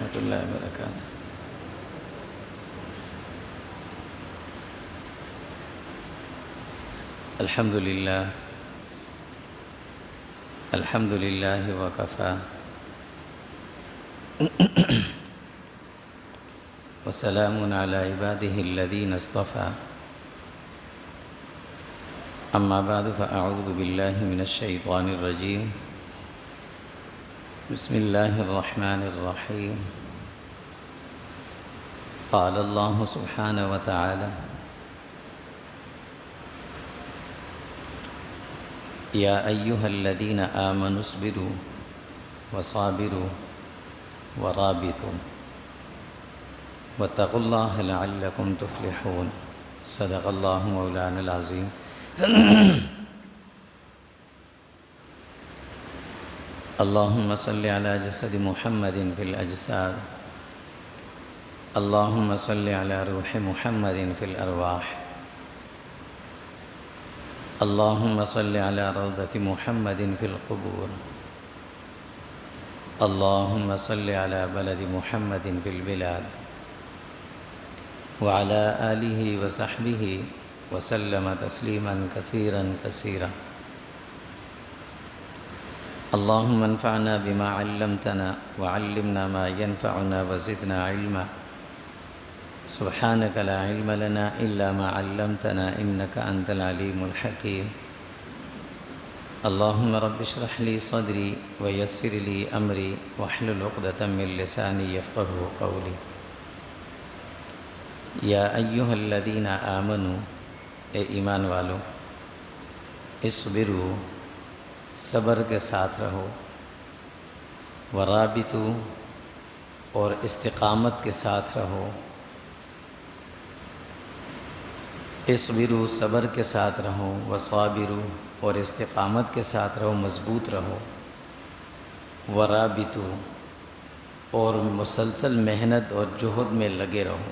ورحمۃ اللہ وبرکاتہ۔ الحمد للہ وکفی وسلام علی عبادہ الذین اصطفی، اما بعد فاعوذ باللہ من الشیطان الرجیم، بسم اللہ الرحمن الرحیم۔ قال اللہ سبحانہ وتعالی یا ایہا الذین آمنوا اصبروا وصابروا ورابطوا واتقوا اللہ لعلکم تفلحون، صدق اللہ مولانا العظیم۔ اللہم صل علی جسد محمد فی الاجساد، اللہم صل علی روح محمد فی الارواح، اللہم صل علی روضۃ محمد فی القبور، اللہم صل علی بلد محمد فی البلاد، وعلی آلہ وصحبہ وسلم تسلیما کثیرا کثیرا۔ اللہم انفعنا بما علمتنا وعلمنا ما ينفعنا وزدنا علما، سبحانک لا علم لنا الا ما علمتنا انک انت العلیم الحکیم۔ اللہم رب اشرح لی صدری ویسر لی امری واحلل عقدۃ من لسانی یفقہوا قولی۔ یا ایہا الذین آمنوا، اے ایمان والو، اصبروا، صبر کے ساتھ رہو، ورابطوا، اور استقامت کے ساتھ رہو۔ اصبروا، صبر کے ساتھ رہو، وصابروا، اور استقامت کے ساتھ رہو، مضبوط رہو، ورابطوا، اور مسلسل محنت اور جہد میں لگے رہو،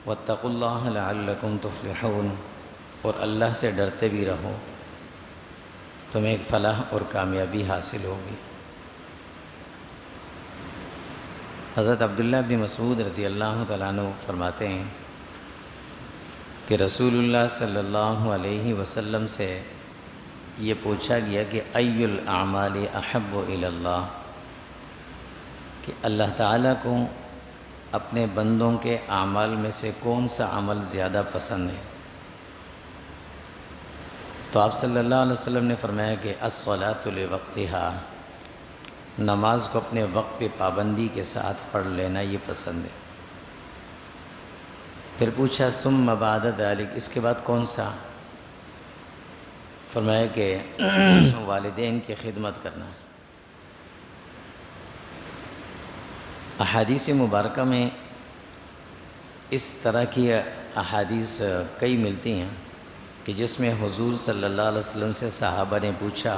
واتقوا اللہ لعلکم تفلحون، اور اللہ سے ڈرتے بھی رہو، تمہیں ایک فلاح اور کامیابی حاصل ہوگی۔ حضرت عبداللہ بن مسعود رضی اللہ تعالیٰ عنہ فرماتے ہیں کہ رسول اللہ صلی اللہ علیہ وسلم سے یہ پوچھا گیا کہ ای الاعمال احب الی اللہ، کہ اللہ تعالیٰ کو اپنے بندوں کے اعمال میں سے کون سا عمل زیادہ پسند ہے؟ تو آپ صلی اللہ علیہ وسلم نے فرمایا کہ الصلاۃ لوقتہا، نماز کو اپنے وقت پہ پابندی کے ساتھ پڑھ لینا یہ پسند ہے۔ پھر پوچھا ثم بعد ذلک، اس کے بعد کون سا؟ فرمایا کہ والدین کی خدمت کرنا۔ احادیث مبارکہ میں اس طرح کی احادیث کئی ملتی ہیں کہ جس میں حضور صلی اللہ علیہ وسلم سے صحابہ نے پوچھا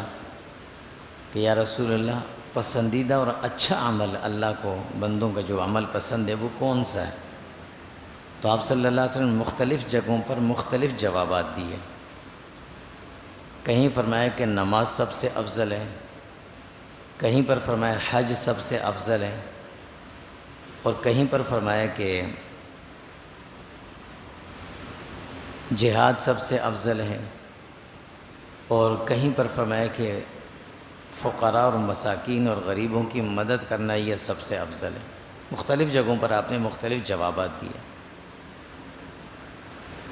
کہ یا رسول اللہ، پسندیدہ اور اچھا عمل اللہ کو بندوں کا جو عمل پسند ہے وہ کون سا ہے؟ تو آپ صلی اللہ علیہ وسلم نے مختلف جگہوں پر مختلف جوابات دیے۔ کہیں فرمایا کہ نماز سب سے افضل ہے، کہیں پر فرمایا حج سب سے افضل ہے، اور کہیں پر فرمایا کہ جہاد سب سے افضل ہے، اور کہیں پر فرمایا کہ فقراء اور مساکین اور غریبوں کی مدد کرنا یہ سب سے افضل ہے۔ مختلف جگہوں پر آپ نے مختلف جوابات دیے۔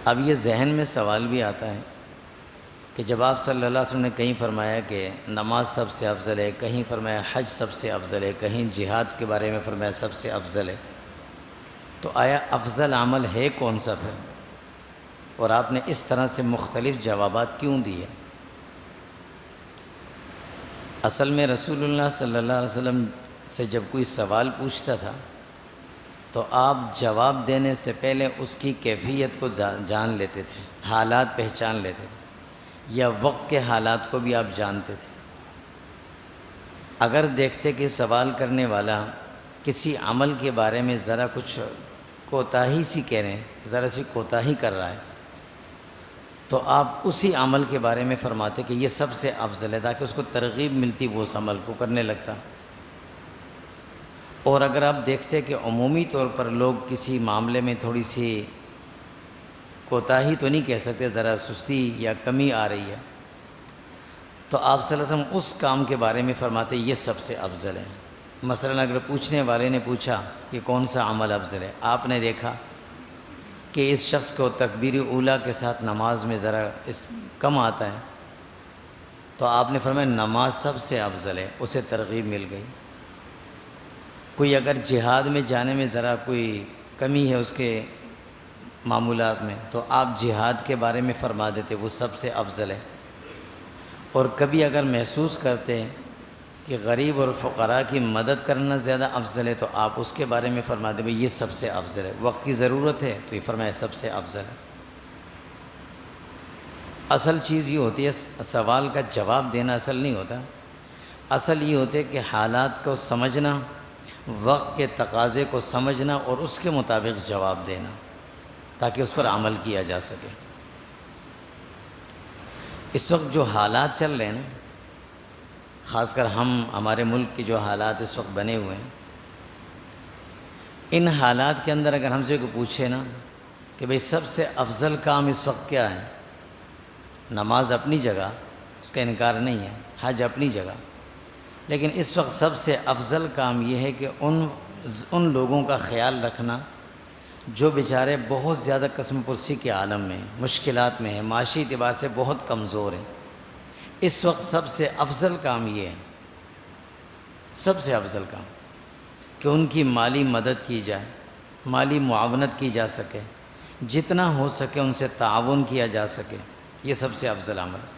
اب یہ ذہن میں سوال بھی آتا ہے کہ جب آپ صلی اللہ علیہ وسلم نے کہیں فرمایا کہ نماز سب سے افضل ہے، کہیں فرمایا حج سب سے افضل ہے، کہیں جہاد کے بارے میں فرمایا سب سے افضل ہے، تو آیا افضل عمل ہے کون سا پھر؟ اور آپ نے اس طرح سے مختلف جوابات کیوں دیے؟ اصل میں رسول اللہ صلی اللہ علیہ وسلم سے جب کوئی سوال پوچھتا تھا تو آپ جواب دینے سے پہلے اس کی کیفیت کو جان لیتے تھے، حالات پہچان لیتے تھے، یا وقت کے حالات کو بھی آپ جانتے تھے۔ اگر دیکھتے کہ سوال کرنے والا کسی عمل کے بارے میں ذرا کچھ کوتاہی سی کہہ رہے ہیں، ذرا سی کوتاہی کر رہا ہے، تو آپ اسی عمل کے بارے میں فرماتے کہ یہ سب سے افضل ہے، تاکہ اس کو ترغیب ملتی وہ اس عمل کو کرنے لگتا۔ اور اگر آپ دیکھتے کہ عمومی طور پر لوگ کسی معاملے میں تھوڑی سی کوتاہی تو نہیں کہہ سکتے، ذرا سستی یا کمی آ رہی ہے، تو آپ صلی اللہ علیہ وسلم اس کام کے بارے میں فرماتے یہ سب سے افضل ہے۔ مثلا اگر پوچھنے والے نے پوچھا کہ کون سا عمل افضل ہے، آپ نے دیکھا کہ اس شخص کو تکبیر اولیٰ کے ساتھ نماز میں ذرا کم آتا ہے، تو آپ نے فرمایا نماز سب سے افضل ہے، اسے ترغیب مل گئی۔ کوئی اگر جہاد میں جانے میں ذرا کوئی کمی ہے اس کے معمولات میں، تو آپ جہاد کے بارے میں فرما دیتے وہ سب سے افضل ہے۔ اور کبھی اگر محسوس کرتے ہیں کہ غریب اور فقراء کی مدد کرنا زیادہ افضل ہے، تو آپ اس کے بارے میں فرما دیں بھئی یہ سب سے افضل ہے۔ وقت کی ضرورت ہے تو یہ فرمایا سب سے افضل ہے۔ اصل چیز یہ ہوتی ہے، سوال کا جواب دینا اصل نہیں ہوتا، اصل یہ ہوتے کہ حالات کو سمجھنا، وقت کے تقاضے کو سمجھنا اور اس کے مطابق جواب دینا تاکہ اس پر عمل کیا جا سکے۔ اس وقت جو حالات چل رہے ہیں نا، خاص کر ہمارے ملک کے جو حالات اس وقت بنے ہوئے ہیں، ان حالات کے اندر اگر ہم سے کوئی پوچھے نا کہ بھئی سب سے افضل کام اس وقت کیا ہے، نماز اپنی جگہ، اس کا انکار نہیں ہے، حج اپنی جگہ، لیکن اس وقت سب سے افضل کام یہ ہے کہ ان لوگوں کا خیال رکھنا جو بیچارے بہت زیادہ قسم پرسی کے عالم میں ہیں، مشکلات میں ہیں، معاشی اعتبار سے بہت کمزور ہیں۔ اس وقت سب سے افضل کام یہ ہے، سب سے افضل کام کہ ان کی مالی مدد کی جائے، مالی معاونت کی جا سکے، جتنا ہو سکے ان سے تعاون کیا جا سکے، یہ سب سے افضل عمل ہے۔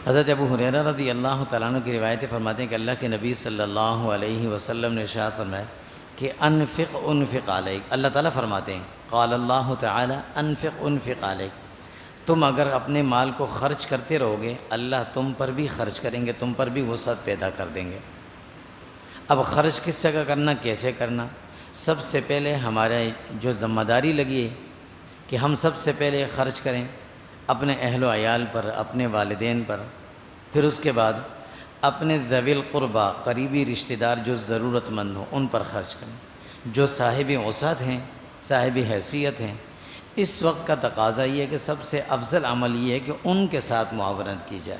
حضرت ابو ہریرہ رضی اللہ تعالیٰ عنہ کی روایتیں فرماتے ہیں کہ اللہ کے نبی صلی اللہ علیہ وسلم نے ارشاد فرمایا کہ انفق علیک، اللہ تعالیٰ فرماتے ہیں قال اللہ تعالیٰ انفق علیک، تم اگر اپنے مال کو خرچ کرتے رہو گے اللہ تم پر بھی خرچ کریں گے، تم پر بھی وسعت پیدا کر دیں گے۔ اب خرچ کس جگہ کرنا، کیسے کرنا؟ سب سے پہلے ہمارے جو ذمہ داری لگی ہے کہ ہم سب سے پہلے خرچ کریں اپنے اہل و عیال پر، اپنے والدین پر، پھر اس کے بعد اپنے ذوی القربہ قریبی رشتہ دار جو ضرورت مند ہوں ان پر خرچ کریں، جو صاحب وسعت ہیں، صاحب حیثیت ہیں۔ اس وقت کا تقاضا یہ ہے کہ سب سے افضل عمل یہ ہے کہ ان کے ساتھ معاونت کی جائے،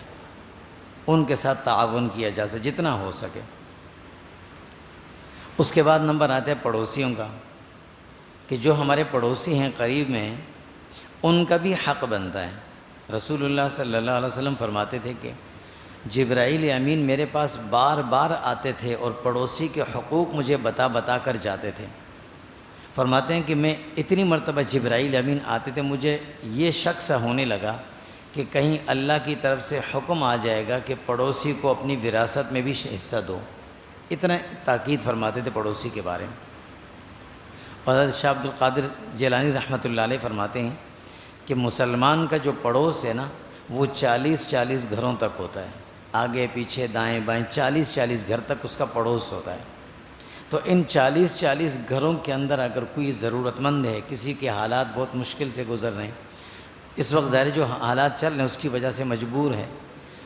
ان کے ساتھ تعاون کیا جا سکے جتنا ہو سکے۔ اس کے بعد نمبر آتا ہے پڑوسیوں کا، کہ جو ہمارے پڑوسی ہیں قریب میں، ان کا بھی حق بنتا ہے۔ رسول اللہ صلی اللہ علیہ وسلم فرماتے تھے کہ جبرائیل امین میرے پاس بار بار آتے تھے اور پڑوسی کے حقوق مجھے بتا کر جاتے تھے۔ فرماتے ہیں کہ میں اتنی مرتبہ جبرائیل امین آتے تھے، مجھے یہ شک سا ہونے لگا کہ کہیں اللہ کی طرف سے حکم آ جائے گا کہ پڑوسی کو اپنی وراثت میں بھی حصہ دو، اتنا تاکید فرماتے تھے پڑوسی کے بارے میں۔ اور حضرت شاہ عبد القادر جیلانی رحمۃ اللہ علیہ فرماتے ہیں کہ مسلمان کا جو پڑوس ہے نا وہ 40 گھروں تک ہوتا ہے، آگے پیچھے دائیں بائیں 40 گھر تک اس کا پڑوس ہوتا ہے۔ تو ان 40 گھروں کے اندر اگر کوئی ضرورت مند ہے، کسی کے حالات بہت مشکل سے گزر رہے ہیں، اس وقت ظاہر جو حالات چل رہے ہیں اس کی وجہ سے مجبور ہے،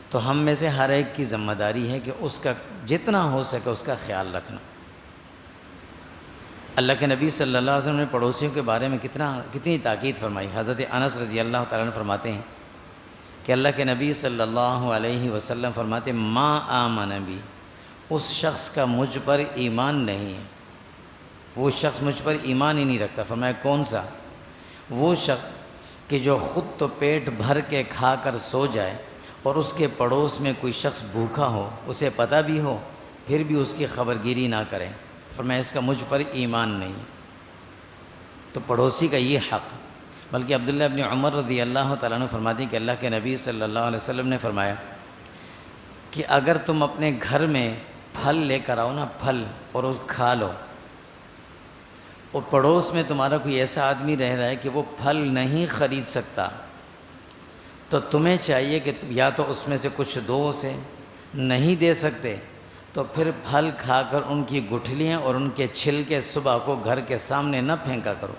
تو ہم میں سے ہر ایک کی ذمہ داری ہے کہ اس کا جتنا ہو سکے اس کا خیال رکھنا۔ اللہ کے نبی صلی اللہ علیہ وسلم نے پڑوسیوں کے بارے میں کتنی تاکید فرمائی۔ حضرت انس رضی اللہ تعالیٰ عنہ فرماتے ہیں کہ اللہ کے نبی صلی اللہ علیہ وسلم فرماتے ہیں ما آمن بی، اس شخص کا مجھ پر ایمان نہیں ہے، وہ شخص مجھ پر ایمان ہی نہیں رکھتا۔ فرمایا کون سا؟ وہ شخص کہ جو خود تو پیٹ بھر کے کھا کر سو جائے اور اس کے پڑوس میں کوئی شخص بھوکا ہو، اسے پتہ بھی ہو پھر بھی اس کی خبرگیری نہ کرے۔ فرمایا اس کا مجھ پر ایمان نہیں۔ تو پڑوسی کا یہ حق، بلکہ عبداللہ ابن عمر رضی اللہ تعالیٰ عنہ فرماتے ہیں کہ اللہ کے نبی صلی اللہ علیہ وسلم نے فرمایا کہ اگر تم اپنے گھر میں پھل لے کر آؤ نا، پھل، اور اس کھا لو، اور پڑوس میں تمہارا کوئی ایسا آدمی رہ رہا ہے کہ وہ پھل نہیں خرید سکتا، تو تمہیں چاہیے کہ یا تو اس میں سے کچھ دو اسے، نہیں دے سکتے تو پھر پھل کھا کر ان کی گٹھلیاں اور ان کے چھلکے صبح کو گھر کے سامنے نہ پھینکا کرو۔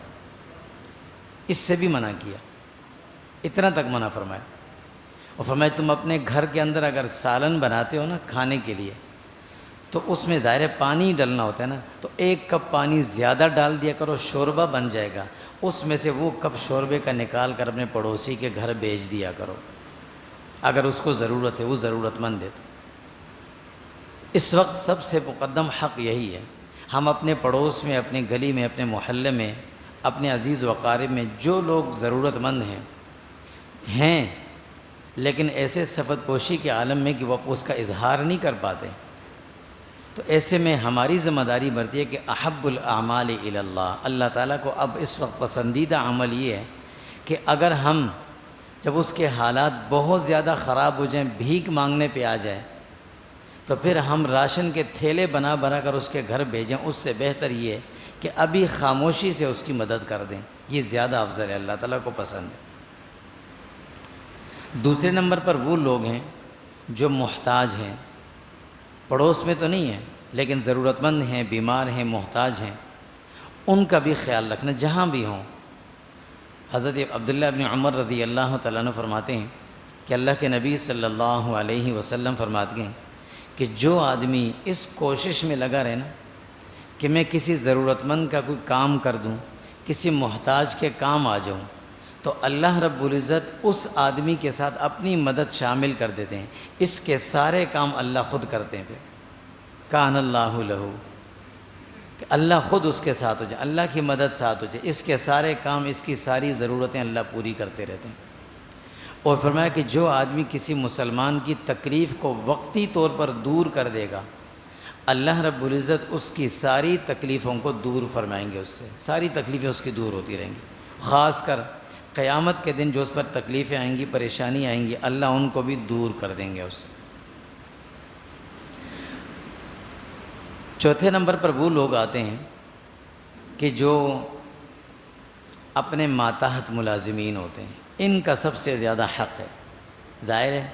اس سے بھی منع کیا، اتنا تک منع فرمایا۔ اور فرمایا تم اپنے گھر کے اندر اگر سالن بناتے ہو نا کھانے کے لیے، تو اس میں ظاہر پانی ڈلنا ہوتا ہے نا، تو 1 کپ پانی زیادہ ڈال دیا کرو، شوربہ بن جائے گا، اس میں سے وہ کپ شوربے کا نکال کر اپنے پڑوسی کے گھر بھیج دیا کرو اگر اس کو ضرورت ہے، وہ ضرورت مند ہے۔ تو اس وقت سب سے مقدم حق یہی ہے، ہم اپنے پڑوس میں، اپنے گلی میں، اپنے محلے میں، اپنے عزیز و اقارب میں جو لوگ ضرورت مند ہیں لیکن ایسے صفت پوشی کے عالم میں کہ وہ اس کا اظہار نہیں کر پاتے، تو ایسے میں ہماری ذمہ داری بنتی ہے کہ احب الاعمال الی اللہ، اللہ تعالیٰ کو اب اس وقت پسندیدہ عمل یہ ہے کہ اگر ہم جب اس کے حالات بہت زیادہ خراب ہو جائیں، بھیک مانگنے پہ آ جائے، تو پھر ہم راشن کے تھیلے بنا کر اس کے گھر بھیجیں، اس سے بہتر یہ ہے کہ ابھی خاموشی سے اس کی مدد کر دیں، یہ زیادہ افضل ہے، اللہ تعالیٰ کو پسند ہے۔ دوسرے نمبر پر وہ لوگ ہیں جو محتاج ہیں، پڑوس میں تو نہیں ہیں لیکن ضرورت مند ہیں، بیمار ہیں، محتاج ہیں، ان کا بھی خیال رکھنا جہاں بھی ہوں۔ حضرت عبداللہ ابن عمر رضی اللہ تعالیٰ عنہ فرماتے ہیں کہ اللہ کے نبی صلی اللہ علیہ وسلم فرماتے ہیں کہ جو آدمی اس کوشش میں لگا رہے نا کہ میں کسی ضرورت مند کا کوئی کام کر دوں، کسی محتاج کے کام آ جاؤں، تو اللہ رب العزت اس آدمی کے ساتھ اپنی مدد شامل کر دیتے ہیں، اس کے سارے کام اللہ خود کرتے ہیں۔ پھر کان اللہ لہو، کہ اللہ خود اس کے ساتھ ہو جائے، اللہ کی مدد ساتھ ہو جائے، اس کے سارے کام، اس کی ساری ضرورتیں اللہ پوری کرتے رہتے ہیں۔ اور فرمایا کہ جو آدمی کسی مسلمان کی تکلیف کو وقتی طور پر دور کر دے گا، اللہ رب العزت اس کی ساری تکلیفوں کو دور فرمائیں گے، اس سے ساری تکلیفیں اس کی دور ہوتی رہیں گی، خاص کر قیامت کے دن جو اس پر تکلیفیں آئیں گی، پریشانی آئیں گی، اللہ ان کو بھی دور کر دیں گے اس سے۔ چوتھے نمبر پر وہ لوگ آتے ہیں کہ جو اپنے ماتحت ملازمین ہوتے ہیں، ان کا سب سے زیادہ حق ہے۔ ظاہر ہے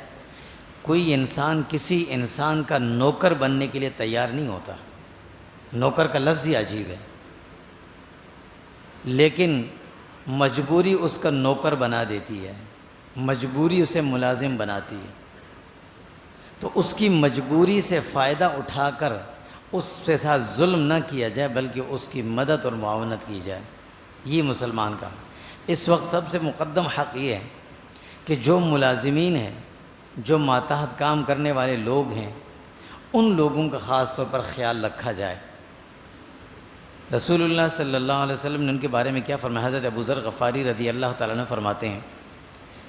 کوئی انسان کسی انسان کا نوکر بننے کے لیے تیار نہیں ہوتا، نوکر کا لفظ ہی عجیب ہے، لیکن مجبوری اس کا نوکر بنا دیتی ہے، مجبوری اسے ملازم بناتی ہے، تو اس کی مجبوری سے فائدہ اٹھا کر اس کے ساتھ ظلم نہ کیا جائے بلکہ اس کی مدد اور معاونت کی جائے، یہ مسلمان کا اس وقت سب سے مقدم حق یہ ہے کہ جو ملازمین ہیں، جو ماتحت کام کرنے والے لوگ ہیں، ان لوگوں کا خاص طور پر خیال رکھا جائے۔ رسول اللہ صلی اللہ علیہ وسلم نے ان کے بارے میں کیا فرمایا؟ حضرت ابو ذر غفاری رضی اللہ تعالیٰ عنہ فرماتے ہیں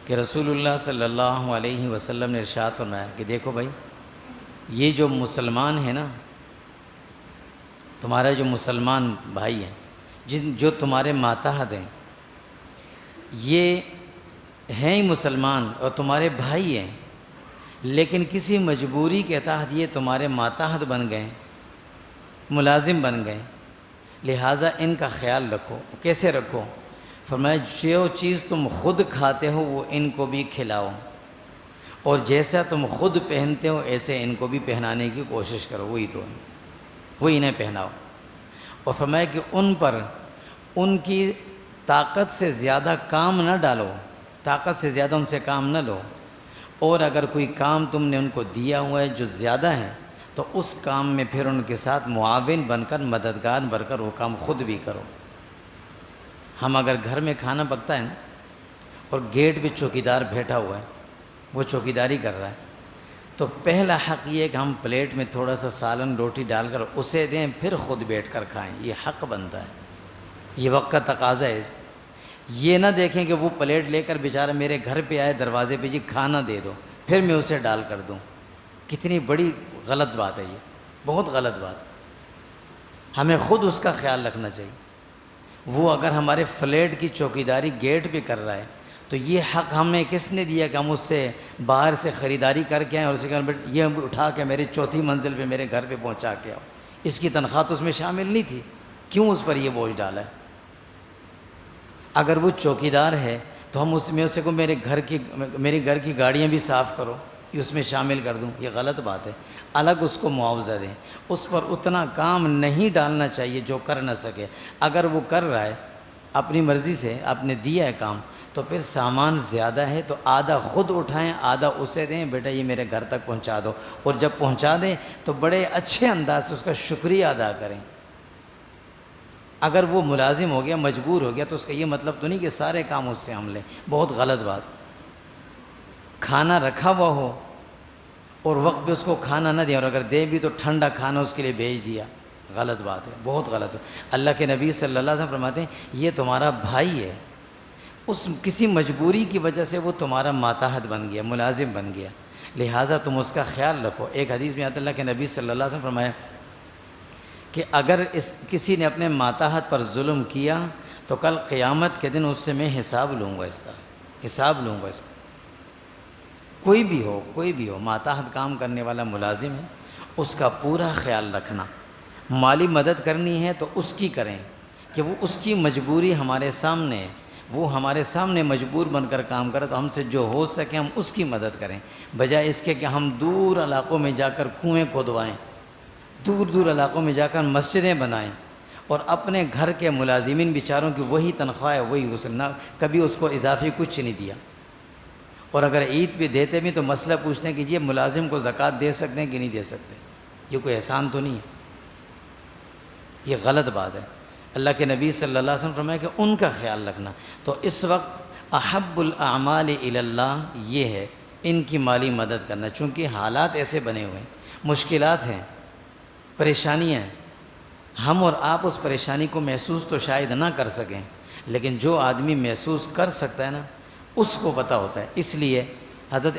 کہ رسول اللہ صلی اللہ علیہ وسلم نے ارشاد فرمایا کہ دیکھو بھائی، یہ جو مسلمان ہیں نا، تمہارا جو مسلمان بھائی ہیں، جو تمہارے ماتحت ہیں، یہ ہیں ہی مسلمان اور تمہارے بھائی ہیں، لیکن کسی مجبوری کے تحت یہ تمہارے ماتحت بن گئے، ملازم بن گئے، لہٰذا ان کا خیال رکھو۔ کیسے رکھو؟ فرمایا جو چیز تم خود کھاتے ہو وہ ان کو بھی کھلاؤ، اور جیسا تم خود پہنتے ہو ایسے ان کو بھی پہنانے کی کوشش کرو، وہی انہیں پہناؤ۔ اور فرمایا کہ ان پر ان کی طاقت سے زیادہ کام نہ ڈالو، طاقت سے زیادہ ان سے کام نہ لو، اور اگر کوئی کام تم نے ان کو دیا ہوا ہے جو زیادہ ہے تو اس کام میں پھر ان کے ساتھ معاون بن کر، مددگار بن کر وہ کام خود بھی کرو۔ ہم اگر گھر میں کھانا پکتا ہے نا اور گیٹ پہ چوکیدار بیٹھا ہوا ہے، وہ چوکیداری کر رہا ہے، تو پہلا حق یہ ہے کہ ہم پلیٹ میں تھوڑا سا سالن روٹی ڈال کر اسے دیں، پھر خود بیٹھ کر کھائیں، یہ حق بنتا ہے، یہ وقت کا تقاضا ہے۔ یہ نہ دیکھیں کہ وہ پلیٹ لے کر بیچارہ میرے گھر پہ آئے دروازے پہ، جی کھانا دے دو، پھر میں اسے ڈال کر دوں، کتنی بڑی غلط بات ہے، یہ بہت غلط بات۔ ہمیں خود اس کا خیال رکھنا چاہیے۔ وہ اگر ہمارے فلیٹ کی چوکیداری گیٹ پہ کر رہا ہے تو یہ حق ہمیں کس نے دیا کہ ہم اس سے باہر سے خریداری کر کے آئیں اور اسے کہیں یہ اٹھا کے میرے چوتھی منزل پہ میرے گھر پہ پہنچا کے آؤ؟ اس کی تنخواہ تو اس میں شامل نہیں تھی، کیوں اس پر یہ بوجھ ڈالا ہے؟ اگر وہ چوکیدار ہے تو ہم اس میں اسے کو میرے گھر کی گاڑیاں بھی صاف کرو، یہ اس میں شامل کر دوں، یہ غلط بات ہے۔ الگ اس کو معاوضہ دیں، اس پر اتنا کام نہیں ڈالنا چاہیے جو کر نہ سکے۔ اگر وہ کر رہا ہے اپنی مرضی سے، آپ نے دیا ہے کام، تو پھر سامان زیادہ ہے تو آدھا خود اٹھائیں، آدھا اسے دیں، بیٹا یہ میرے گھر تک پہنچا دو، اور جب پہنچا دیں تو بڑے اچھے انداز سے اس کا شکریہ ادا کریں۔ اگر وہ ملازم ہو گیا، مجبور ہو گیا، تو اس کا یہ مطلب تو نہیں کہ سارے کام اس سے ہم لیں، بہت غلط بات۔ کھانا رکھا ہوا ہو اور وقت پہ اس کو کھانا نہ دیں، اور اگر دے بھی تو ٹھنڈا کھانا اس کے لیے بھیج دیا، غلط بات ہے، بہت غلط ہے۔ اللہ کے نبی صلی اللہ علیہ وسلم فرماتے ہیں یہ تمہارا بھائی ہے، اس کسی مجبوری کی وجہ سے وہ تمہارا ماتحت بن گیا، ملازم بن گیا، لہٰذا تم اس کا خیال رکھو۔ ایک حدیث میں اللہ کے نبی صلی اللہ علیہ وسلم فرمایا کہ اگر کسی نے اپنے ماتحت پر ظلم کیا تو کل قیامت کے دن اس سے میں حساب لوں گا، اس کا حساب لوں گا اس کا۔ کوئی بھی ہو ماتحت کام کرنے والا ملازم ہے، اس کا پورا خیال رکھنا۔ مالی مدد کرنی ہے تو اس کی کریں کہ وہ اس کی مجبوری ہمارے سامنے ہے، وہ ہمارے سامنے مجبور بن کر کام کرے تو ہم سے جو ہو سکے ہم اس کی مدد کریں، بجائے اس کے کہ ہم دور علاقوں میں جا کر کنویں کھودوائیں، دور علاقوں میں جا کر مسجدیں بنائیں، اور اپنے گھر کے ملازمین بیچاروں کی وہی تنخواہ ہے، وہی غسل، نہ کبھی اس کو اضافی کچھ نہیں دیا۔ اور اگر عید پہ دیتے بھی تو مسئلہ پوچھتے ہیں کہ یہ ملازم کو زکوٰۃ دے سکتے ہیں کہ نہیں دے سکتے، یہ کوئی احسان تو نہیں ہے، یہ غلط بات ہے۔ اللہ کے نبی صلی اللہ علیہ وسلم فرمایا کہ ان کا خیال رکھنا۔ تو اس وقت احب الاعمال الی اللہ یہ ہے، ان کی مالی مدد کرنا، چونکہ حالات ایسے بنے ہوئے ہیں، مشکلات ہیں، پریشانیاں ہیں، ہم اور آپ اس پریشانی کو محسوس تو شاید نہ کر سکیں، لیکن جو آدمی محسوس کر سکتا ہے نا اس کو پتہ ہوتا ہے۔ اس لیے حضرت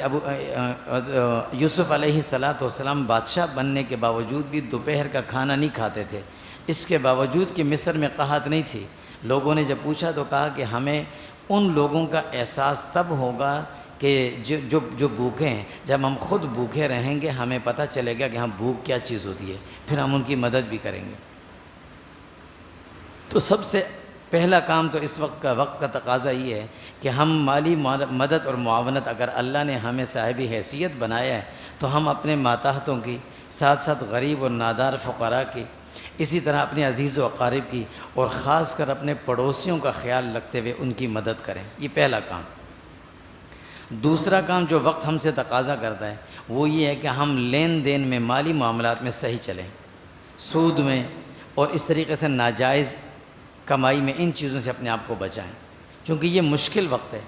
یوسف علیہ السلام بادشاہ بننے کے باوجود بھی دوپہر کا کھانا نہیں کھاتے تھے، اس کے باوجود کہ مصر میں قحط نہیں تھی۔ لوگوں نے جب پوچھا تو کہا کہ ہمیں ان لوگوں کا احساس تب ہوگا کہ جو بھوکے ہیں، جب ہم خود بھوکے رہیں گے ہمیں پتہ چلے گا کہ ہم بھوک کیا چیز ہوتی ہے، پھر ہم ان کی مدد بھی کریں گے۔ تو سب سے پہلا کام تو اس وقت کا تقاضا یہ ہے کہ ہم مالی مدد اور معاونت، اگر اللہ نے ہمیں صاحب حیثیت بنایا ہے تو ہم اپنے ماتحتوں کی، ساتھ ساتھ غریب اور نادار فقراء کی، اسی طرح اپنے عزیز و اقارب کی، اور خاص کر اپنے پڑوسیوں کا خیال رکھتے ہوئے ان کی مدد کریں، یہ پہلا کام۔ دوسرا کام جو وقت ہم سے تقاضا کرتا ہے وہ یہ ہے کہ ہم لین دین میں، مالی معاملات میں صحیح چلیں، سود میں اور اس طریقے سے ناجائز کمائی میں، ان چیزوں سے اپنے آپ کو بچائیں، چونکہ یہ مشکل وقت ہے،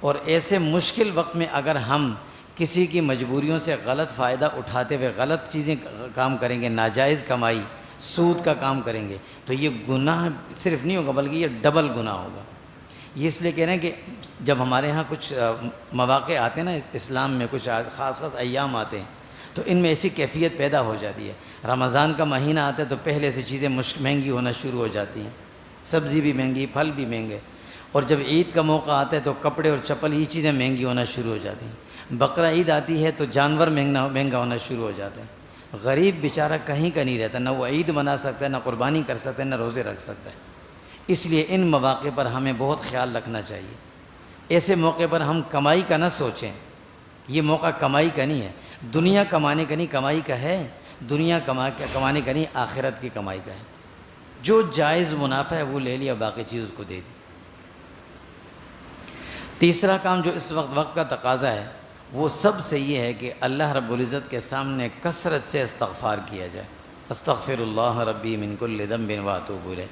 اور ایسے مشکل وقت میں اگر ہم کسی کی مجبوریوں سے غلط فائدہ اٹھاتے ہوئے غلط چیزیں کام کریں گے، ناجائز کمائی، سود کا کام کریں گے، تو یہ گناہ صرف نہیں ہوگا بلکہ یہ ڈبل گناہ ہوگا۔ یہ اس لیے کہہ رہے ہیں کہ جب ہمارے ہاں کچھ مواقع آتے ہیں نا اسلام میں، کچھ خاص ایام آتے ہیں تو ان میں ایسی کیفیت پیدا ہو جاتی ہے۔ رمضان کا مہینہ آتا ہے تو پہلے سے چیزیں مہنگی ہونا شروع ہو جاتی ہیں، سبزی بھی مہنگی، پھل بھی مہنگے، اور جب عید کا موقع آتا ہے تو کپڑے اور چپل، یہ چیزیں مہنگی ہونا شروع ہو جاتی ہیں۔ بقرہ عید آتی ہے تو جانور مہنگا ہونا شروع ہو جاتا ہے۔ غریب بیچارہ کہیں کا نہیں رہتا، نہ وہ عید منا سکتا ہے، نہ قربانی کر سکتا ہے، نہ روزے رکھ سکتا ہے۔ اس لیے ان مواقع پر ہمیں بہت خیال رکھنا چاہیے۔ ایسے موقع پر ہم کمائی کا نہ سوچیں، یہ موقع کمائی کا نہیں ہے، دنیا کمانے کا نہیں، کمائی کا ہے، دنیا کمانے کا نہیں، آخرت کی کمائی کا ہے۔ جو جائز منافع ہے وہ لے لیا، باقی چیز اس کو دے دی۔ تیسرا کام جو اس وقت کا تقاضا ہے وہ سب سے یہ ہے کہ اللہ رب العزت کے سامنے کثرت سے استغفار کیا جائے۔ استغفر اللہ ربی من کل ذنب واتوب الیہ۔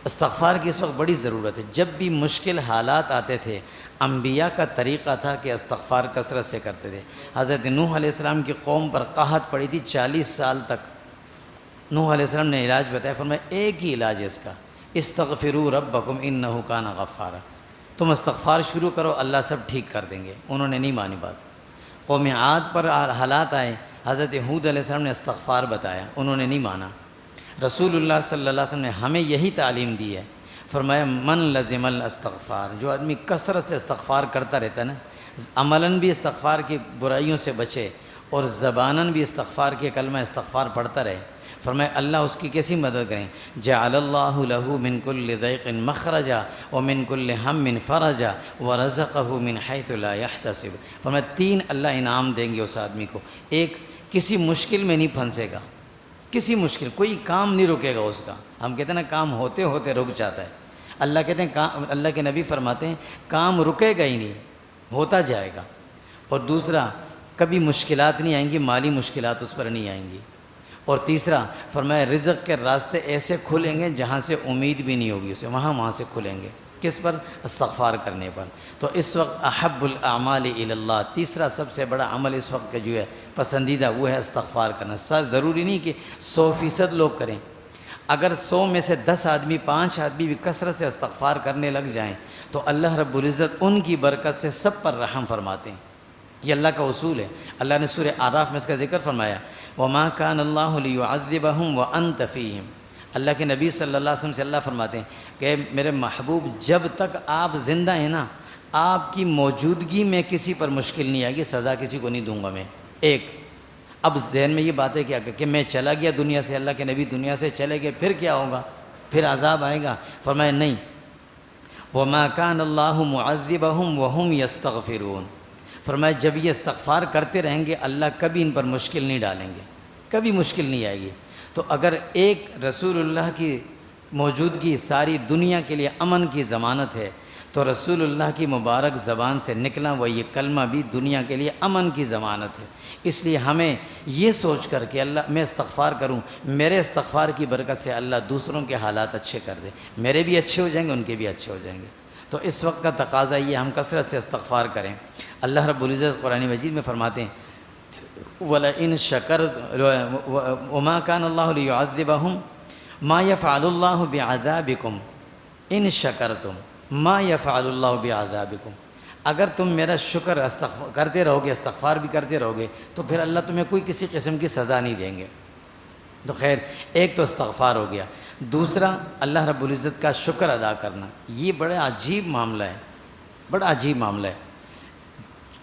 استغفار کی اس وقت بڑی ضرورت ہے۔ جب بھی مشکل حالات آتے تھے، انبیاء کا طریقہ تھا کہ استغفار کثرت سے کرتے تھے۔ حضرت نوح علیہ السلام کی قوم پر قحط پڑی تھی 40 سال تک۔ نوح علیہ السلام نے علاج بتایا، فرمایا ایک ہی علاج ہے اس کا، استغفروا ربکم انہ کان غفارا، تم استغفار شروع کرو، اللہ سب ٹھیک کر دیں گے۔ انہوں نے نہیں مانی بات۔ قوم عاد پر حالات آئے، حضرت ہود علیہ السلام نے استغفار بتایا، انہوں نے نہیں مانا۔ رسول اللہ صلی اللہ علیہ وسلم نے ہمیں یہی تعلیم دی ہے، فرمایا من لزم الاستغفار، جو آدمی کثرت سے استغفار کرتا رہتا ہے نا، عملاً بھی استغفار کی برائیوں سے بچے اور زباناً بھی استغفار کے کلمہ استغفار پڑھتا رہے، فرمایا اللہ اس کی کیسی مدد کریں، جعل اللہ لہ من کل ضیق مخرجا ومن کل ہم فرجا ورزقہ من حیث لا یحتسب، فرمایا 3 اللہ انعام دیں گے اس آدمی کو۔ ایک، کسی مشکل میں نہیں پھنسے گا، کسی مشکل، کوئی کام نہیں رکے گا اس کا۔ ہم کہتے ہیں نا کام ہوتے ہوتے رک جاتا ہے، اللہ کہتے ہیں اللہ کے نبی فرماتے ہیں کام رکے گا ہی نہیں، ہوتا جائے گا۔ اور دوسرا، کبھی مشکلات نہیں آئیں گی، مالی مشکلات اس پر نہیں آئیں گی۔ اور تیسرا فرمایا رزق کے راستے ایسے کھلیں گے جہاں سے امید بھی نہیں ہوگی اسے، وہاں سے کھلیں گے۔ کس پر؟ استغفار کرنے پر۔ تو اس وقت احب الاعمال الی اللہ، تیسرا سب سے بڑا عمل اس وقت کا جو ہے پسندیدہ، وہ ہے استغفار کرنا۔ ضروری نہیں کہ 100% لوگ کریں، اگر 100 میں سے 10 آدمی 5 آدمی بھی کثرت سے استغفار کرنے لگ جائیں تو اللہ رب العزت ان کی برکت سے سب پر رحم فرماتے ہیں۔ یہ اللہ کا اصول ہے۔ اللہ نے سورہ اعراف میں اس کا ذکر فرمایا، وَمَا كَانَ اللَّهُ لِيُعَذِّبَهُمْ وَأَنْتَ فِيهِمْ۔ اللہ کے نبی صلی اللہ علیہ وسلم سے اللہ فرماتے ہیں کہ میرے محبوب جب تک آپ زندہ ہیں نا، آپ کی موجودگی میں کسی پر مشکل نہیں آئے گی، سزا کسی کو نہیں دوں گا میں۔ ایک اب ذہن میں یہ بات ہے کہ میں چلا گیا دنیا سے، اللہ کے نبی دنیا سے چلے گئے، پھر کیا ہوگا؟ پھر عذاب آئے گا؟ فرمایا نہیں، وَمَا كَانَ اللَّهُ مُعَذِّبَهُمْ وَهُمْ يَسْتَغْفِرُونَ۔ فرمایا جب یہ استغفار کرتے رہیں گے اللہ کبھی ان پر مشکل نہیں ڈالیں گے، کبھی مشکل نہیں آئے گی۔ تو اگر ایک رسول اللہ کی موجودگی ساری دنیا کے لیے امن کی ضمانت ہے تو رسول اللہ کی مبارک زبان سے نکلا وہ یہ کلمہ بھی دنیا کے لیے امن کی ضمانت ہے۔ اس لیے ہمیں یہ سوچ کر کہ اللہ میں استغفار کروں، میرے استغفار کی برکت سے اللہ دوسروں کے حالات اچھے کر دے، میرے بھی اچھے ہو جائیں گے، ان کے بھی اچھے ہو جائیں گے۔ تو اس وقت کا تقاضا یہ ہم کثرت سے استغفار کریں۔ اللہ رب العزت قرآن مجید میں فرماتے ہیں وَلَئِن شَكَرْتُمْ وَمَا كَانَ اللَّهُ لِيُعَذِّبَهُمْ مَا يَفْعَلُ اللَّهُ بِعَذَابِكُمْ إِن شَكَرْتُمْ مَا يَفْعَلُ اللَّهُ بِعَذَابِكُمْ۔ اگر تم میرا شکر کرتے رہو گے، استغفار بھی کرتے رہو گے، تو پھر اللہ تمہیں کوئی کسی قسم کی سزا نہیں دیں گے۔ تو خیر، ایک تو استغفار ہو گیا، دوسرا اللہ رب العزت کا شکر ادا کرنا۔ یہ بڑا عجیب معاملہ ہے، بڑا عجیب معاملہ ہے۔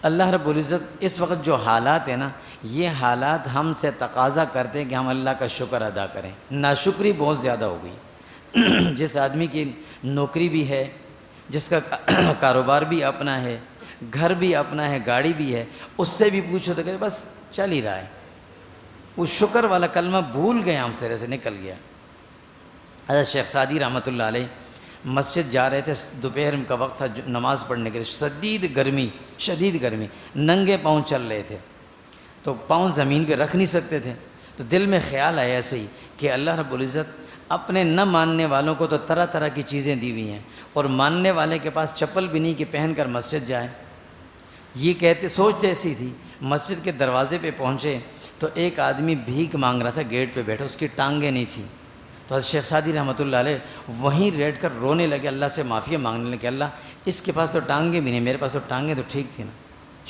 اللہ رب العزت اس وقت جو حالات ہیں نا، یہ حالات ہم سے تقاضا کرتے ہیں کہ ہم اللہ کا شکر ادا کریں۔ ناشکری بہت زیادہ ہو گئی۔ جس آدمی کی نوکری بھی ہے، جس کا کاروبار بھی اپنا ہے، گھر بھی اپنا ہے، گاڑی بھی ہے، اس سے بھی پوچھو تو کہ بس چل ہی رہا ہے، وہ شکر والا کلمہ بھول گئے، ہم سرے سے نکل گیا۔ حضرت شیخ سعدی رحمۃ اللہ علیہ مسجد جا رہے تھے، دوپہر کا وقت تھا، نماز پڑھنے کے لیے، شدید گرمی، ننگے پاؤں چل رہے تھے، تو پاؤں زمین پہ رکھ نہیں سکتے تھے۔ تو دل میں خیال آیا ایسے ہی کہ اللہ رب العزت اپنے نہ ماننے والوں کو تو طرح طرح کی چیزیں دی ہوئی ہیں، اور ماننے والے کے پاس چپل بھی نہیں کہ پہن کر مسجد جائے۔ یہ کہتے سوچ ایسی تھی، مسجد کے دروازے پہ پہنچے تو ایک آدمی بھیک مانگ رہا تھا، گیٹ پہ بیٹھا، اس کی ٹانگیں نہیں تھیں۔ تو حضرت شیخ سعدی رحمۃ اللہ علیہ وہیں لیٹ کر رونے لگے، اللہ سے معافی مانگنے لگے، اللہ اس کے پاس تو ٹانگیں بھی نہیں، میرے پاس تو ٹانگیں تو ٹھیک تھی نا۔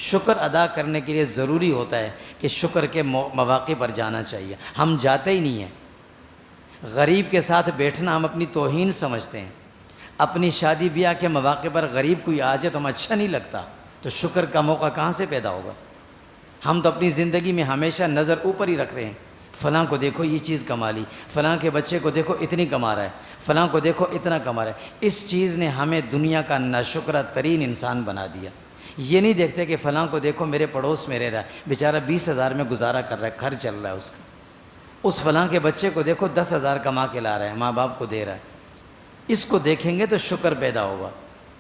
شکر ادا کرنے کے لیے ضروری ہوتا ہے کہ شکر کے مواقع پر جانا چاہیے، ہم جاتے ہی نہیں ہیں۔ غریب کے ساتھ بیٹھنا ہم اپنی توہین سمجھتے ہیں، اپنی شادی بیاہ کے مواقع پر غریب کوئی آ جائے تو ہمیں اچھا نہیں لگتا، تو شکر کا موقع کہاں سے پیدا ہوگا؟ ہم تو اپنی زندگی میں ہمیشہ نظر اوپر ہی رکھ رہے ہیں، فلاں کو دیکھو یہ چیز کما لی، فلاں کے بچے کو دیکھو اتنی کما رہا ہے، فلاں کو دیکھو اتنا کما رہا ہے۔ اس چیز نے ہمیں دنیا کا ناشکرہ ترین انسان بنا دیا۔ یہ نہیں دیکھتے کہ فلاں کو دیکھو میرے پڑوس میں رہ رہا ہے، بیچارہ 20,000 میں گزارا کر رہا ہے، گھر چل رہا ہے اس کا۔ اس فلاں کے بچے کو دیکھو 10,000 کما کے لا رہا ہے، ماں باپ کو دے رہا ہے۔ اس کو دیکھیں گے تو شکر پیدا ہوگا۔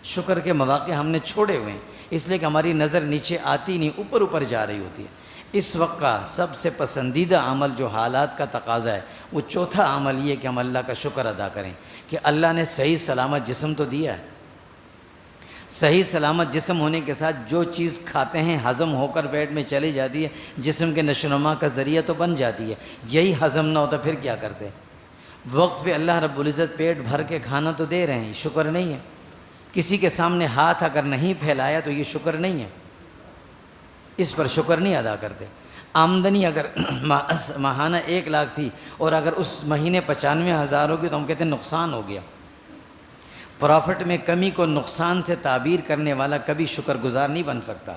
شکر کے مواقع ہم نے چھوڑے ہوئے ہیں، اس لیے کہ ہماری نظر نیچے آتی نہیں، اوپر اوپر جا رہی ہوتی ہے۔ اس وقت کا سب سے پسندیدہ عمل جو حالات کا تقاضا ہے، وہ چوتھا عمل یہ کہ ہم اللہ کا شکر ادا کریں کہ اللہ نے صحیح سلامت جسم تو دیا ہے۔ صحیح سلامت جسم ہونے کے ساتھ جو چیز کھاتے ہیں ہضم ہو کر پیٹ میں چلی جاتی ہے، جسم کے نشو و نما کا ذریعہ تو بن جاتی ہے۔ یہی ہضم نہ ہوتا پھر کیا کرتے؟ وقت پہ اللہ رب العزت پیٹ بھر کے کھانا تو دے رہے ہیں، شکر نہیں ہے۔ کسی کے سامنے ہاتھ اگر نہیں پھیلایا تو یہ شکر نہیں ہے، اس پر شکر نہیں ادا کرتے۔ آمدنی اگر ماہانہ 1 لاکھ تھی اور اگر اس مہینے 95,000 ہوگی تو ہم کہتے ہیں نقصان ہو گیا۔ پرافٹ میں کمی کو نقصان سے تعبیر کرنے والا کبھی شکر گزار نہیں بن سکتا۔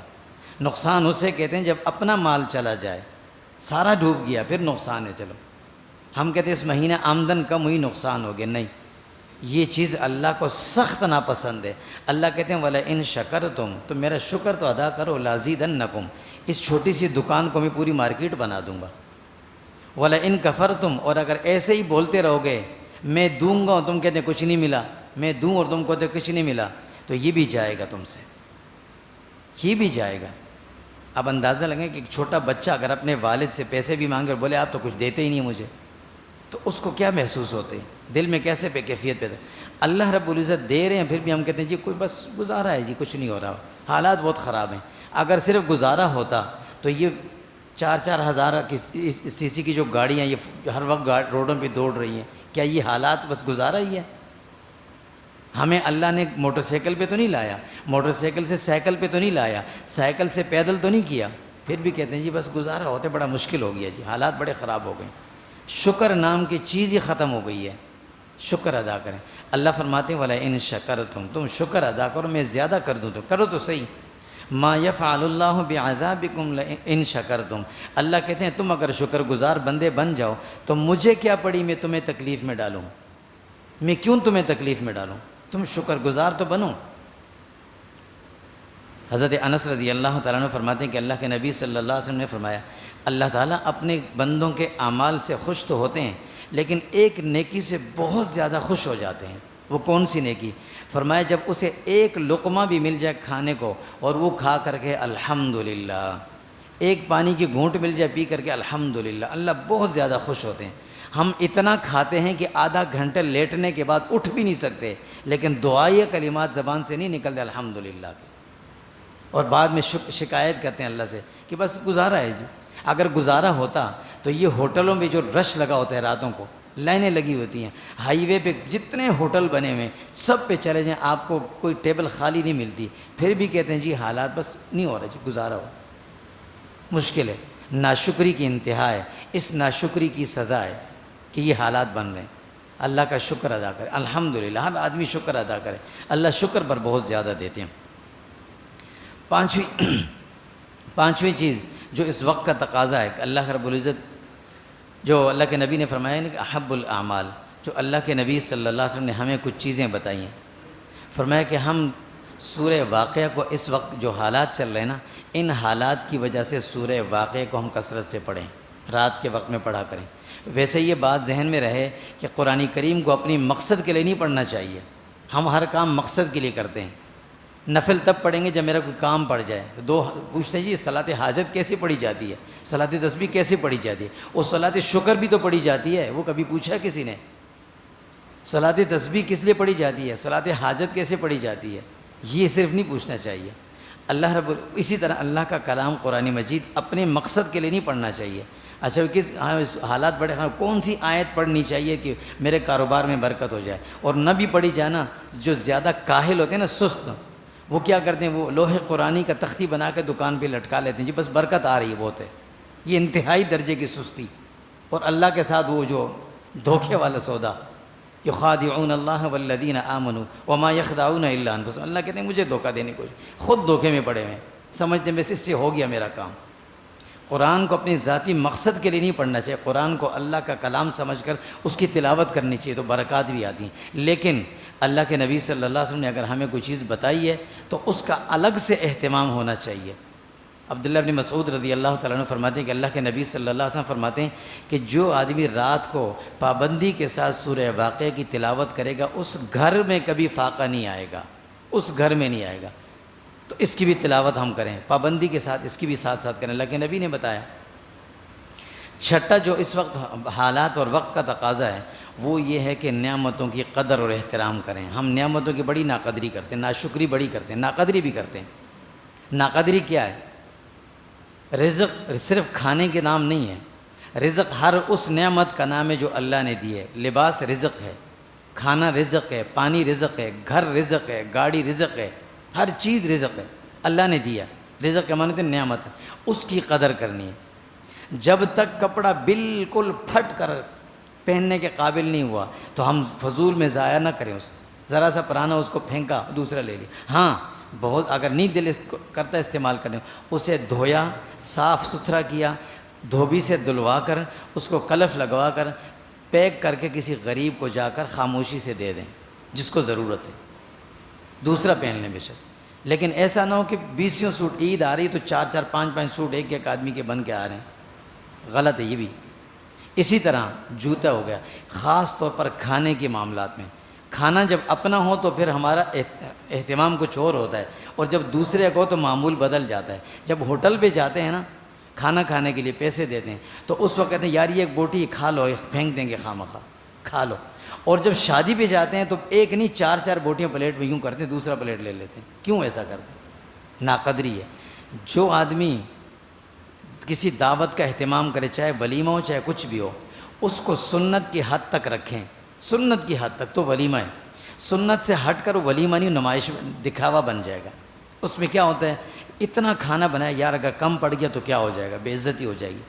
نقصان اسے کہتے ہیں جب اپنا مال چلا جائے، سارا ڈوب گیا، پھر نقصان ہے۔ چلو ہم کہتے ہیں اس مہینے آمدن کم ہوئی، نقصان ہو گیا، نہیں، یہ چیز اللہ کو سخت ناپسند ہے۔ اللہ کہتے ہیں وَلَئِن شَكَرْتُمْ، تو میرا شکر تو ادا کرو، لَأَزِيدَنَّكُمْ، اس چھوٹی سی دکان کو میں پوری مارکیٹ بنا دوں گا۔ وَلَئِن كَفَرْتُمْ، اور اگر ایسے ہی بولتے رہو گے میں دوں گا، تم کہتے ہیں کچھ نہیں ملا، میں دوں اور تم کو تو کچھ نہیں ملا، تو یہ بھی جائے گا تم سے، یہ بھی جائے گا۔ اب اندازہ لگیں کہ ایک چھوٹا بچہ اگر اپنے والد سے پیسے بھی مانگے اور بولے آپ تو کچھ دیتے ہی نہیں مجھے، تو اس کو کیا محسوس ہوتے ہیں، دل میں کیسے کیفیت پیدا۔ اللہ رب العزت دے رہے ہیں پھر بھی ہم کہتے ہیں جی کوئی بس گزارا ہے جی، کچھ نہیں ہو رہا، حالات بہت خراب ہیں۔ اگر صرف گزارا ہوتا تو یہ 4-4 ہزار کی سی سی کی جو گاڑیاں یہ ہر وقت روڈوں پہ دوڑ رہی ہیں، کیا یہ حالات بس گزارا ہی ہے؟ ہمیں اللہ نے موٹر سائیکل پہ تو نہیں لایا، موٹر سائیکل سے سائیکل پہ تو نہیں لایا، سائیکل سے پیدل تو نہیں کیا، پھر بھی کہتے ہیں جی بس گزارا ہوتے بڑا مشکل ہو گیا جی، حالات بڑے خراب ہو گئے۔ شکر نام کی چیز ہی ختم ہو گئی ہے، شکر ادا کریں۔ اللہ فرماتے ہیں وَلَئِن شَكَرْتُمْ، تم شکر ادا کرو میں زیادہ کر دوں، تو کرو تو صحیح۔ مَا يَفْعَلُ اللَّهُ بِعَذَابِكُمْ لَئِن شَكَرْتُمْ، اللہ کہتے ہیں تم اگر شکر گزار بندے بن جاؤ تو مجھے کیا پڑی میں تمہیں تکلیف میں ڈالوں، میں کیوں تمہیں تکلیف میں ڈالوں، تم شکر گزار تو بنو۔ حضرت انس رضی اللہ تعالیٰ عنہ فرماتے ہیں کہ اللہ کے نبی صلی اللہ علیہ وسلم نے فرمایا اللہ تعالیٰ اپنے بندوں کے اعمال سے خوش تو ہوتے ہیں لیکن ایک نیکی سے بہت زیادہ خوش ہو جاتے ہیں۔ وہ کون سی نیکی؟ فرمایا جب اسے ایک لقمہ بھی مل جائے کھانے کو اور وہ کھا کر کے الحمدللہ، ایک پانی کی گھونٹ مل جائے پی کر کے الحمدللہ، اللہ بہت زیادہ خوش ہوتے ہیں۔ ہم اتنا کھاتے ہیں کہ آدھا گھنٹے لیٹنے کے بعد اٹھ بھی نہیں سکتے، لیکن دعائے کلمات زبان سے نہیں نکلتے الحمدللہ کے، اور بعد میں شکایت کرتے ہیں اللہ سے کہ بس گزارا ہے جی۔ اگر گزارا ہوتا تو یہ ہوٹلوں میں جو رش لگا ہوتا ہے راتوں کو، لائنیں لگی ہوتی ہیں، ہائی وے پہ جتنے ہوٹل بنے ہوئے ہیں سب پہ چلے جائیں آپ کو کوئی ٹیبل خالی نہیں ملتی، پھر بھی کہتے ہیں جی حالات بس نہیں ہو رہا جی، گزارا ہو، مشکل ہے۔ ناشکری کی انتہا ہے، اس ناشکری کی سزا ہے کہ یہ حالات بن رہے ہیں۔ اللہ کا شکر ادا کرے، الحمدللہ، ہر آدمی شکر ادا کرے، اللہ شکر پر بہت زیادہ دیتے ہیں۔ پانچویں چیز جو اس وقت کا تقاضا ہے کہ اللہ رب العزت، جو اللہ کے نبی نے فرمایا ہے کہ احب الاعمال، جو اللہ کے نبی صلی اللہ علیہ وسلم نے ہمیں کچھ چیزیں بتائی ہیں، فرمایا کہ ہم سورہ واقعہ کو اس وقت جو حالات چل رہے ہیں نا، ان حالات کی وجہ سے سورہ واقعہ کو ہم کثرت سے پڑھیں، رات کے وقت میں پڑھا کریں۔ ویسے یہ بات ذہن میں رہے کہ قرآن کریم کو اپنی مقصد کے لیے نہیں پڑھنا چاہیے، ہم ہر کام مقصد کے لیے کرتے ہیں۔ نفل تب پڑھیں گے جب میرا کوئی کام پڑ جائے۔ دو پوچھتے ہیں جی صلاۃ حاجت کیسے پڑھی جاتی ہے، صلاۃ تسبیح کیسے پڑھی جاتی ہے، اور صلاۃ شکر بھی تو پڑھی جاتی ہے، وہ کبھی پوچھا کسی نے؟ صلاۃ تسبیح کس لیے پڑھی جاتی ہے، صلاۃ حاجت کیسے پڑھی جاتی ہے، یہ صرف نہیں پوچھنا چاہیے۔ اللہ اسی طرح اللہ کا کلام قرآن مجید اپنے مقصد کے لیے نہیں پڑھنا چاہیے۔ اچھا کس حالات بڑے خراب، کون سی آیت پڑھنی چاہیے کہ میرے کاروبار میں برکت ہو جائے، اور نہ بھی پڑھی جائے نا، جو زیادہ کاہل ہوتے ہیں نا، سست، وہ کیا کرتے ہیں، وہ لوہے قرآنی کا تختی بنا کے دکان پہ لٹکا لیتے ہیں، جی بس برکت آ رہی ہے بہت ہے۔ یہ انتہائی درجے کی سستی، اور اللہ کے ساتھ وہ جو دھوکے والا سودا، یخادعون اللہ والذین آمنوا وما یخدعون الا انفسهم، اللہ کہتے ہیں مجھے دھوکہ دینے کو، خود دھوکے میں پڑے ہوئے ہیں، سمجھتے ہیں بس اس سے ہو گیا میرا کام۔ قرآن کو اپنی ذاتی مقصد کے لیے نہیں پڑھنا چاہیے، قرآن کو اللہ کا کلام سمجھ کر اس کی تلاوت کرنی چاہیے تو برکات بھی آتی ہیں۔ لیکن اللہ کے نبی صلی اللہ علیہ وسلم نے اگر ہمیں کوئی چیز بتائی ہے تو اس کا الگ سے اہتمام ہونا چاہیے۔ عبداللہ بن مسعود رضی اللہ تعالیٰ عنہ فرماتے ہیں کہ اللہ کے نبی صلی اللہ علیہ وسلم فرماتے ہیں کہ جو آدمی رات کو پابندی کے ساتھ سورہ واقعہ کی تلاوت کرے گا اس گھر میں کبھی فاقہ نہیں آئے گا، اس گھر میں نہیں آئے گا۔ تو اس کی بھی تلاوت ہم کریں پابندی کے ساتھ، اس کی بھی ساتھ ساتھ کریں، اللہ کے نبی نے بتایا۔ چھٹا جو اس وقت حالات اور وقت کا تقاضا ہے وہ یہ ہے کہ نعمتوں کی قدر اور احترام کریں۔ ہم نعمتوں کی بڑی ناقدری کرتے ہیں، ناشکری بڑی کرتے ہیں، ناقدری بھی کرتے ہیں۔ ناقدری کیا ہے؟ رزق صرف کھانے کے نام نہیں ہے، رزق ہر اس نعمت کا نام ہے جو اللہ نے دی ہے۔ لباس رزق ہے، کھانا رزق ہے، پانی رزق ہے، گھر رزق ہے، گاڑی رزق ہے، ہر چیز رزق ہے، اللہ نے دیا۔ رزق کے معنی تو نعمت ہے، اس کی قدر کرنی ہے۔ جب تک کپڑا بالکل پھٹ کر پہننے کے قابل نہیں ہوا تو ہم فضول میں ضائع نہ کریں اسے، ذرا سا پرانا اس کو پھینکا دوسرا لے لیا۔ ہاں بہت اگر نہیں دل کرتا استعمال کرنے، اسے دھویا، صاف ستھرا کیا، دھوبی سے دھلوا کر اس کو کلف لگوا کر پیک کر کے کسی غریب کو جا کر خاموشی سے دے دیں جس کو ضرورت ہے، دوسرا پہن لیں بے شک۔ لیکن ایسا نہ ہو کہ 20 سوٹ، عید آ رہی تو 4 5 سوٹ ایک آدمی کے بن کے آ رہے ہیں، غلط ہے یہ بھی۔ اسی طرح جوتا ہو گیا، خاص طور پر کھانے کے معاملات میں کھانا جب اپنا ہو تو پھر ہمارا اہتمام کچھ اور ہوتا ہے، اور جب دوسرے کو تو معمول بدل جاتا ہے۔ جب ہوٹل پہ جاتے ہیں نا کھانا کھانے کے لیے پیسے دیتے ہیں تو اس وقت کہتے ہیں یار یہ ایک بوٹی کھا لو، پھینک دیں گے خواہ کھا لو۔ اور جب شادی پہ جاتے ہیں تو ایک نہیں 4 بوٹیاں پلیٹ میں یوں کرتے ہیں، دوسرا پلیٹ لے لیتے ہیں۔ کیوں ایسا کرتے ہیں؟ ناقدری ہے۔ جو آدمی کسی دعوت کا اہتمام کرے، چاہے ولیمہ ہو چاہے کچھ بھی ہو، اس کو سنت کی حد تک رکھیں، سنت کی حد تک تو ولیمہ ہے۔ سنت سے ہٹ کر ولیمہ نہیں، نمائش دکھاوا بن جائے گا۔ اس میں کیا ہوتا ہے، اتنا کھانا بنایا یار اگر کم پڑ گیا تو کیا ہو جائے گا، بے عزتی ہو جائے گی۔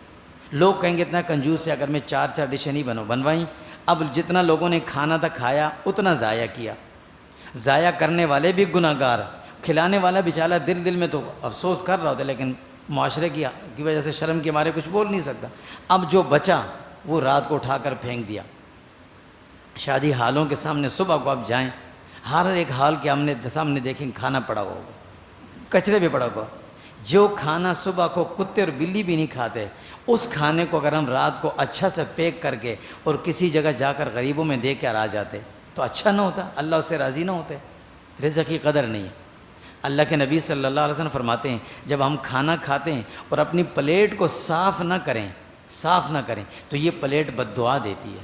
لوگ کہیں گے اتنا کنجوس ہے، اگر میں 4 ڈشیں نہیں بنوائیں، اب جتنا لوگوں نے کھانا تھا کھایا اتنا ضائع کیا۔ ضائع کرنے والے بھی گناہ گار، کھلانے والا بیچارہ دل میں تو افسوس کر رہا ہوتا ہے، لیکن معاشرے کی وجہ سے شرم کے مارے کچھ بول نہیں سکتا۔ اب جو بچا وہ رات کو اٹھا کر پھینک دیا۔ شادی حالوں کے سامنے صبح کو آپ جائیں، ہر ایک حال کے سامنے دیکھیں کھانا پڑا ہوا ہوگا، کچرے پہ پڑا ہوا۔ جو کھانا صبح کو کتے اور بلی بھی نہیں کھاتے، اس کھانے کو اگر ہم رات کو اچھا سے پیک کر کے اور کسی جگہ جا کر غریبوں میں دے کر آ جاتے تو اچھا نہ ہوتا، اللہ اس سے راضی نہ ہوتے۔ رزق کی قدر نہیں ہے۔ اللہ کے نبی صلی اللہ علیہ وسلم فرماتے ہیں جب ہم کھانا کھاتے ہیں اور اپنی پلیٹ کو صاف نہ کریں تو یہ پلیٹ بد دعا دیتی ہے۔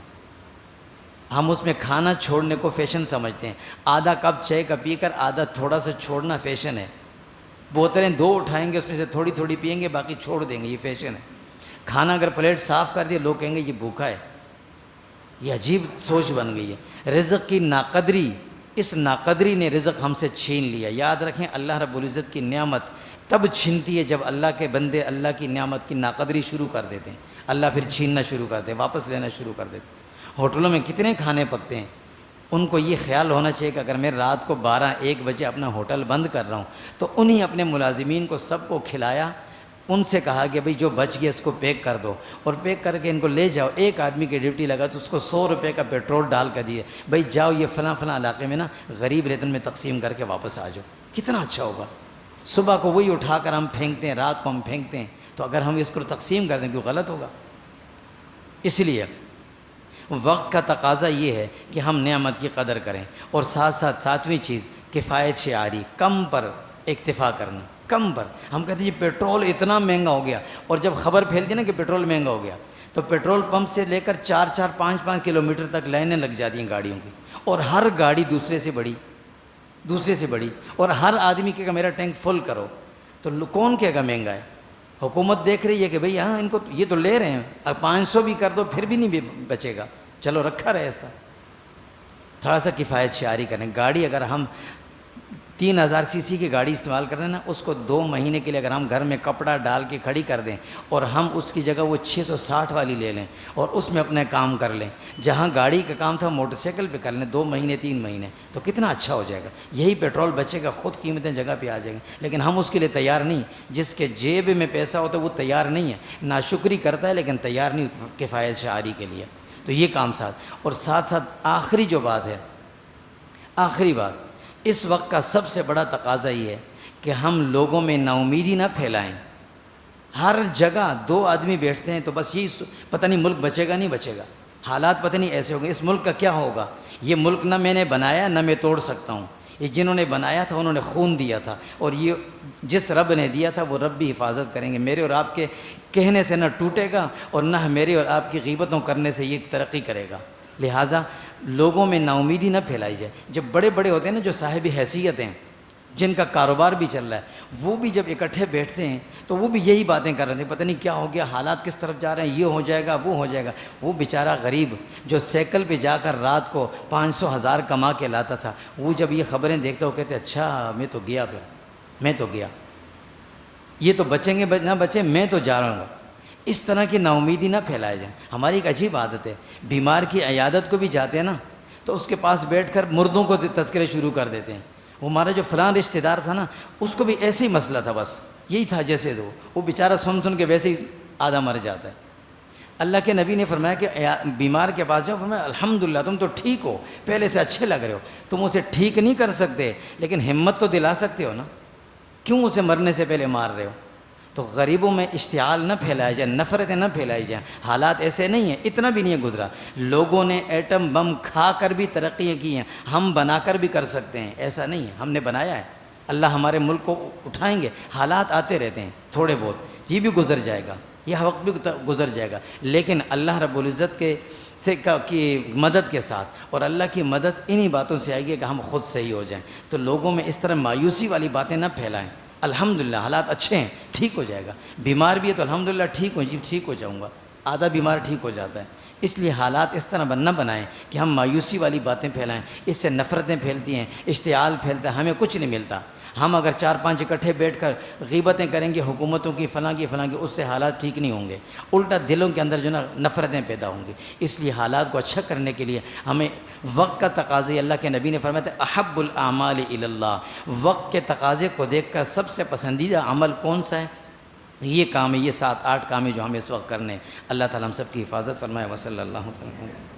ہم اس میں کھانا چھوڑنے کو فیشن سمجھتے ہیں، آدھا کپ چائے کا پی کر آدھا تھوڑا سا چھوڑنا فیشن ہے۔ بوتلیں 2 اٹھائیں گے، اس میں سے تھوڑی تھوڑی پئیں گے، باقی چھوڑ دیں گے، یہ فیشن ہے۔ کھانا اگر پلیٹ صاف کر دی لوگ کہیں گے یہ بھوکا ہے۔ یہ عجیب سوچ بن گئی ہے۔ رزق کی ناقدری، اس ناقدری نے رزق ہم سے چھین لیا۔ یاد رکھیں اللہ رب العزت کی نعمت تب چھنتی ہے جب اللہ کے بندے اللہ کی نعمت کی ناقدری شروع کر دیتے ہیں، اللہ پھر چھیننا شروع کرتے ہیں، واپس لینا شروع کر دیتے ہیں۔ ہوٹلوں میں کتنے کھانے پکتے ہیں، ان کو یہ خیال ہونا چاہیے کہ اگر میں رات کو 12-1 بجے اپنا ہوٹل بند کر رہا ہوں تو انہی اپنے ملازمین کو سب کو کھلایا، ان سے کہا کہ بھئی جو بچ گیا اس کو پیک کر دو اور پیک کر کے ان کو لے جاؤ۔ ایک آدمی کی ڈیوٹی لگا تو اس کو 100 روپے کا پیٹرول ڈال کر دیے، بھئی جاؤ یہ فلاں علاقے میں نا غریب رہتے ان میں تقسیم کر کے واپس آ جاؤ۔ کتنا اچھا ہوگا۔ صبح کو وہی اٹھا کر ہم پھینکتے ہیں، رات کو ہم پھینکتے ہیں، تو اگر ہم اس کو تقسیم کر دیں کیوں غلط ہوگا۔ اس لیے وقت کا تقاضا یہ ہے کہ ہم نعمت کی قدر کریں، اور ساتھ 7ویں چیز کفایت شعاری، کم پر اکتفا کرنا۔ کم پر ہم کہتے ہیں یہ پیٹرول اتنا مہنگا ہو گیا، اور جب خبر پھیلتی نا کہ پیٹرول مہنگا ہو گیا تو پیٹرول پمپ سے لے کر 4-5 کلومیٹر تک لائنیں لگ جاتی ہیں گاڑیوں کی، اور ہر گاڑی دوسرے سے بڑی، اور ہر آدمی کہے گا میرا ٹینک فل کرو، تو کون کہے گا مہنگا ہے؟ حکومت دیکھ رہی ہے کہ بھئی ہاں ان کو یہ تو لے رہے ہیں، اب 500 بھی کر دو پھر بھی نہیں بچے گا، چلو رکھا رہے ایسا۔ تھوڑا سا کفایت شعاری کریں۔ گاڑی اگر ہم 3000 سی سی کی گاڑی استعمال کر رہے ہیں نا، اس کو 2 مہینے کے لیے اگر ہم گھر میں کپڑا ڈال کے کھڑی کر دیں اور ہم اس کی جگہ وہ 660 والی لے لیں اور اس میں اپنے کام کر لیں، جہاں گاڑی کا کام تھا موٹر سائیکل پہ کر لیں 2 مہینے 3 مہینے، تو کتنا اچھا ہو جائے گا۔ یہی پیٹرول بچے گا، خود قیمتیں جگہ پہ آ جائیں گی، لیکن ہم اس کے لیے تیار نہیں۔ جس کے جیب میں پیسہ ہوتا ہے وہ تیار نہیں ہے، ناشکری کرتا ہے لیکن تیار نہیں کفایت شعاری کے لیے۔ تو یہ کام اور ساتھ آخری جو بات ہے، آخری بات، اس وقت کا سب سے بڑا تقاضا یہ ہے کہ ہم لوگوں میں نا امیدی نہ پھیلائیں۔ ہر جگہ 2 آدمی بیٹھتے ہیں تو بس یہی پتہ نہیں ملک بچے گا نہیں بچے گا، حالات پتہ نہیں ایسے ہوں گے، اس ملک کا کیا ہوگا۔ یہ ملک نہ میں نے بنایا نہ میں توڑ سکتا ہوں، یہ جنہوں نے بنایا تھا انہوں نے خون دیا تھا، اور یہ جس رب نے دیا تھا وہ رب بھی حفاظت کریں گے۔ میرے اور آپ کے کہنے سے نہ ٹوٹے گا، اور نہ میرے اور آپ کی غیبتوں کرنے سے یہ ترقی کرے گا۔ لہٰذا لوگوں میں نا امیدی نہ پھیلائی جائے۔ جب بڑے بڑے ہوتے ہیں نا جو صاحب حیثیت ہیں، جن کا کاروبار بھی چل رہا ہے، وہ بھی جب اکٹھے بیٹھتے ہیں تو وہ بھی یہی باتیں کر رہے تھے، پتہ نہیں کیا ہو گیا، حالات کس طرف جا رہے ہیں، یہ ہو جائے گا وہ ہو جائے گا۔ وہ بیچارہ غریب جو سائیکل پہ جا کر رات کو 500,000 کما کے لاتا تھا، وہ جب یہ خبریں دیکھتا وہ کہتے اچھا میں تو گیا، یہ تو بچیں گے نہ بچیں، میں تو جا رہا ہوں۔ اس طرح کی نا امیدی نہ پھیلائے جائیں۔ ہماری ایک عجیب عادت ہے، بیمار کی عیادت کو بھی جاتے ہیں نا تو اس کے پاس بیٹھ کر مردوں کو تذکرے شروع کر دیتے ہیں۔ وہ ہمارا جو فلاں رشتہ دار تھا نا، اس کو بھی ایسے ہی مسئلہ تھا، بس یہی تھا جیسے وہ بیچارہ سن کے ویسے ہی آدھا مر جاتا ہے۔ اللہ کے نبی نے فرمایا کہ بیمار کے پاس جاؤ، فرمایا الحمدللہ تم تو ٹھیک ہو، پہلے سے اچھے لگ رہے ہو، تم اسے ٹھیک نہیں کر سکتے لیکن ہمت تو دلا سکتے ہو نا، کیوں اسے مرنے سے پہلے مار رہے ہو؟ تو غریبوں میں اشتعال نہ پھیلایا جائے، نفرتیں نہ پھیلائی جائیں۔ حالات ایسے نہیں ہیں، اتنا بھی نہیں ہے گزرا، لوگوں نے ایٹم بم کھا کر بھی ترقیاں کی ہیں، ہم بنا کر بھی کر سکتے ہیں، ایسا نہیں ہے، ہم نے بنایا ہے۔ اللہ ہمارے ملک کو اٹھائیں گے، حالات آتے رہتے ہیں تھوڑے بہت، یہ بھی گزر جائے گا، یہ وقت بھی گزر جائے گا، لیکن اللہ رب العزت کی مدد کے ساتھ، اور اللہ کی مدد انہی باتوں سے آئے گی کہ ہم خود صحیح ہو جائیں۔ تو لوگوں میں اس طرح مایوسی والی باتیں نہ پھیلائیں۔ الحمدللہ حالات اچھے ہیں، ٹھیک ہو جائے گا، بیمار بھی ہے تو الحمدللہ ٹھیک ہو جاؤں گا، آدھا بیمار ٹھیک ہو جاتا ہے۔ اس لیے حالات اس طرح نہ بنائیں کہ ہم مایوسی والی باتیں پھیلائیں، اس سے نفرتیں پھیلتی ہیں، اشتعال پھیلتا ہے، ہمیں کچھ نہیں ملتا۔ ہم اگر 4-5 اکٹھے بیٹھ کر غیبتیں کریں گے حکومتوں کی، فلاں کی، اس سے حالات ٹھیک نہیں ہوں گے، الٹا دلوں کے اندر جو نا نفرتیں پیدا ہوں گی۔ اس لیے حالات کو اچھا کرنے کے لیے ہمیں وقت کا تقاضے، اللہ کے نبی نے فرمایا تھا احب الاعمال الی اللہ، وقت کے تقاضے کو دیکھ کر سب سے پسندیدہ عمل کون سا ہے؟ یہ کام ہے، یہ 7-8 کام ہے جو ہمیں اس وقت کرنے ہیں۔ اللہ تعالیٰ ہم سب کی حفاظت فرمائے۔ وصلی اللہ علیہ وسلم۔